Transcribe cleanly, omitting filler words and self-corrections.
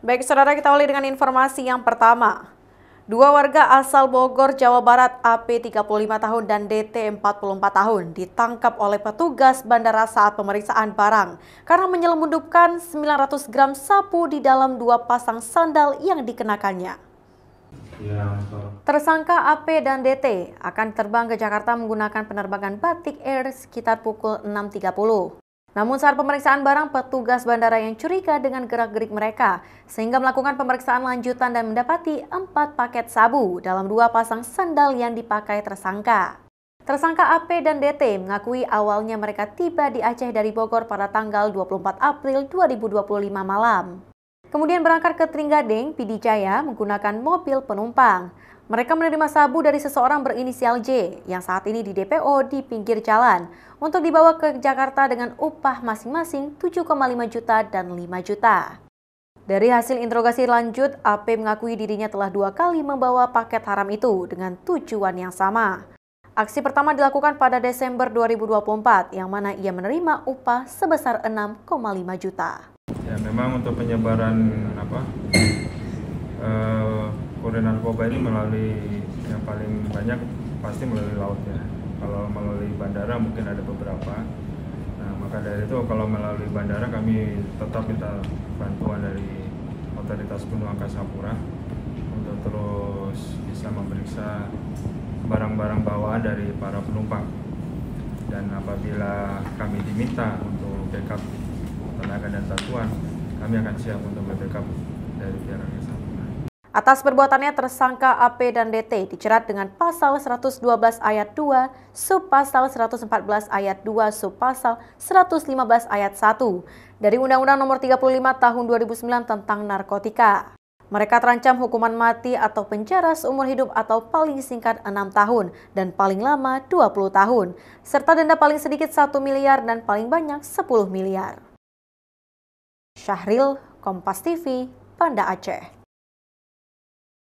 Baik, saudara, kita awali dengan informasi yang pertama. Dua warga asal Bogor, Jawa Barat, AP 35 tahun dan DT 44 tahun ditangkap oleh petugas bandara saat pemeriksaan barang karena menyelundupkan 900 gram sabu di dalam dua pasang sandal yang dikenakannya. Tersangka AP dan DT akan terbang ke Jakarta menggunakan penerbangan Batik Air sekitar pukul 6.30. Namun saat pemeriksaan barang, petugas bandara yang curiga dengan gerak-gerik mereka sehingga melakukan pemeriksaan lanjutan dan mendapati 4 paket sabu dalam dua pasang sandal yang dipakai tersangka. Tersangka AP dan DT mengakui awalnya mereka tiba di Aceh dari Bogor pada tanggal 24 April 2025 malam. Kemudian berangkat ke Trenggalek, PD Jaya menggunakan mobil penumpang. Mereka menerima sabu dari seseorang berinisial J yang saat ini di DPO di pinggir jalan untuk dibawa ke Jakarta dengan upah masing-masing 7,5 juta dan 5 juta. Dari hasil interogasi lanjut, AP mengakui dirinya telah 2 kali membawa paket haram itu dengan tujuan yang sama. Aksi pertama dilakukan pada Desember 2024 yang mana ia menerima upah sebesar 6,5 juta. Ya, memang untuk penyebaran kurir narkoba ini melalui yang paling banyak pasti melalui laut ya. Kalau melalui bandara mungkin ada beberapa. Nah, maka dari itu kalau melalui bandara kami tetap minta bantuan dari Otoritas Gunung Angkasa Pura untuk terus bisa memeriksa barang-barang bawaan dari para penumpang. Dan apabila kami diminta untuk backup tenaga dan bantuan, kami akan siap untuk backup dari pihak Angkasa Pura. Atas perbuatannya, tersangka AP dan DT dijerat dengan pasal 112 ayat 2, subpasal 114 ayat 2, subpasal 115 ayat 1 dari Undang-Undang Nomor 35 Tahun 2009 tentang narkotika. Mereka terancam hukuman mati atau penjara seumur hidup atau paling singkat 6 tahun dan paling lama 20 tahun, serta denda paling sedikit 1 miliar dan paling banyak 10 miliar. Syahril, Kompas TV, Banda Aceh.